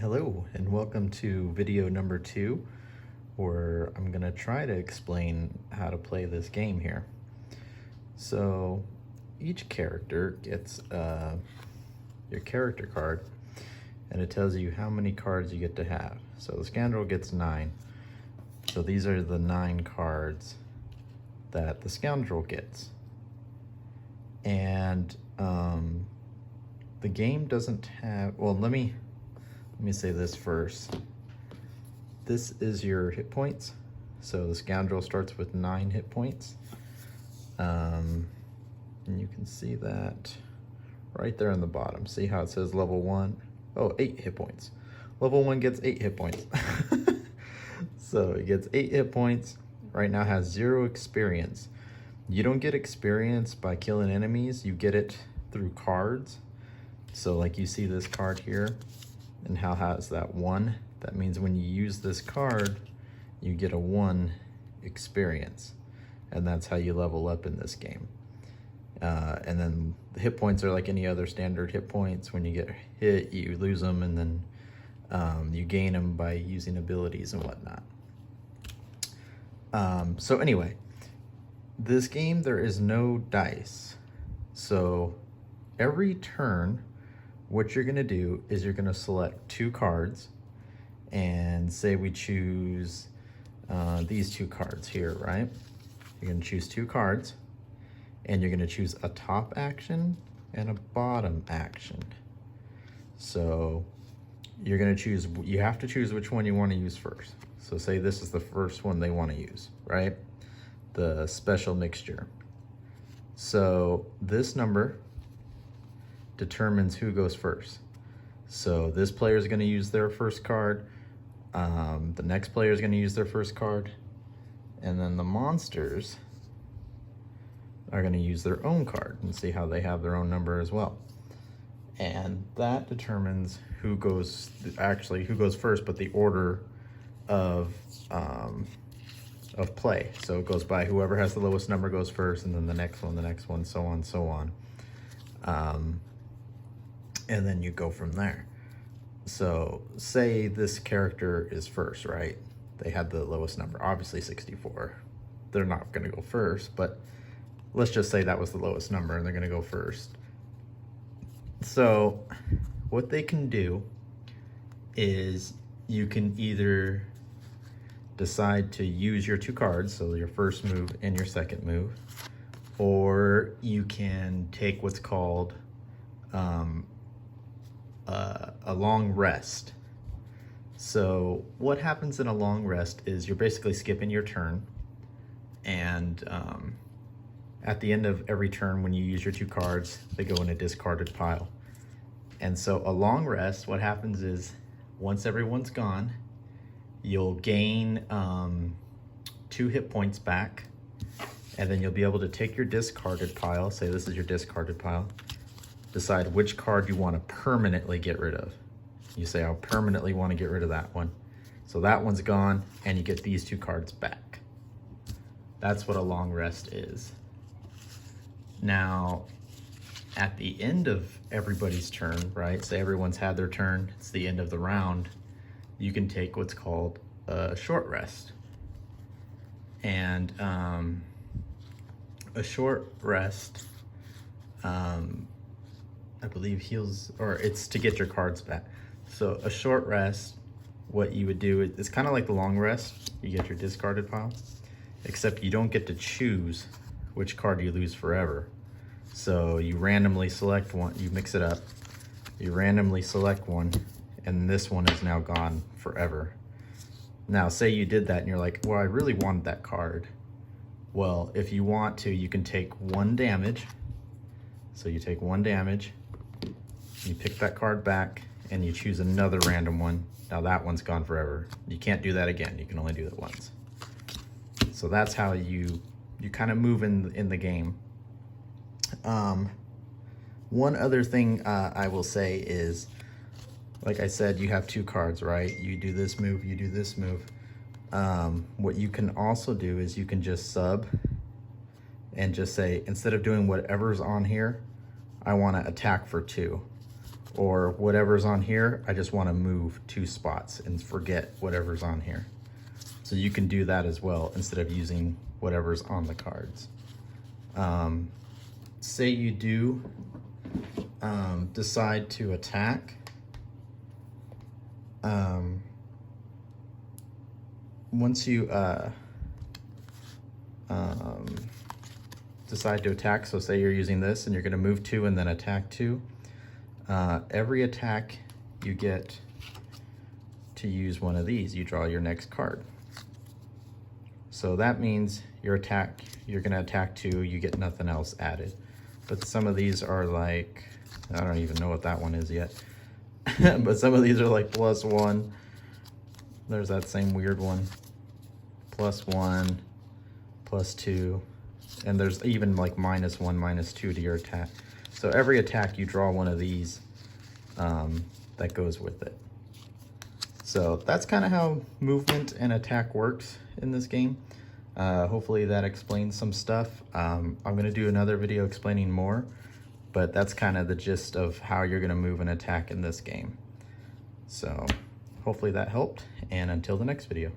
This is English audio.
Hello and welcome to video number 2, where I'm going to try to explain how to play this game here. So each character gets your character card, and it tells you how many cards you get to have. So the scoundrel gets 9. So these are the 9 cards that the scoundrel gets. And the game doesn't have, well, let me say this first. This is your hit points. So the scoundrel starts with 9 hit points. And you can see that right there on the bottom. See how it says level 1? Oh, 8 hit points. Level 1 gets 8 hit points. So it gets 8 hit points. Right now has 0 experience. You don't get experience by killing enemies. You get it through cards. So like you see this card here, and how has that 1? That means when you use this card, you get a 1 experience. And that's how you level up in this game. And then the hit points are like any other standard hit points. When you get hit, you lose them, and then you gain them by using abilities and whatnot. So anyway, this game, there is no dice. So every turn, what you're gonna do is you're gonna select 2 cards, and say we choose these 2 cards here, right? You're gonna choose 2 cards, and you're gonna choose a top action and a bottom action. So you're gonna choose, you have to choose which one you wanna use first. So say this is the first one they wanna use, right? The special mixture. So this number determines who goes first. So this player is going to use their first card. The next player is going to use their first card. And then the monsters are going to use their own card, and see how they have their own number as well. And that determines who goes, actually who goes first, but the order of play. So it goes by whoever has the lowest number goes first, and then the next one, so on, so on. And then you go from there. So say this character is first, right? They had the lowest number, obviously 64. They're not gonna go first, but let's just say that was the lowest number and they're gonna go first. So what they can do is you can either decide to use your 2 cards, so your first move and your second move, or you can take what's called a long rest. So what happens in a long rest is you're basically skipping your turn, and at the end of every turn, when you use your 2 cards, they go in a discarded pile. And so a long rest, what happens is once everyone's gone, you'll gain 2 hit points back, and then you'll be able to take your discarded pile, say this is your discarded pile, decide which card you want to permanently get rid of. You say, I permanently want to get rid of that one. So that one's gone, and you get these 2 cards back. That's what a long rest is. Now, at the end of everybody's turn, right? Say everyone's had their turn, it's the end of the round, you can take what's called a short rest. And a short rest, I believe heals, or it's to get your cards back. So a short rest, what you would do, it's kind of like the long rest. You get your discarded pile, except you don't get to choose which card you lose forever. So you randomly select one, you mix it up, you randomly select one, and this one is now gone forever. Now say you did that and you're like, well, I really wanted that card. Well, if you want to, you can take 1 damage. So you take 1 damage, you pick that card back, and you choose another random one. Now that one's gone forever. You can't do that again. You can only do that once. So that's how you kind of move in the game. One other thing I will say is, like I said, you have 2 cards, right? You do this move, you do this move. What you can also do is you can just sub and just say, instead of doing whatever's on here, I want to attack for 2. or whatever's on here, I just want to move 2 spots and forget whatever's on here. So you can do that as well instead of using whatever's on the cards. Say you do decide to attack. Once you decide to attack, so say you're using this and you're going to move 2 and then attack 2, every attack you get to use one of these, you draw your next card. So that means your attack, you're going to attack 2, you get nothing else added. But some of these are like, I don't even know what that one is yet. But some of these are like +1. There's that same weird one. +1, +2. And there's even like -1, -2 to your attack. So every attack you draw one of these that goes with it. So that's kind of how movement and attack works in this game. Hopefully that explains some stuff. I'm going to do another video explaining more, but that's kind of the gist of how you're going to move and attack in this game. So hopefully that helped, and until the next video.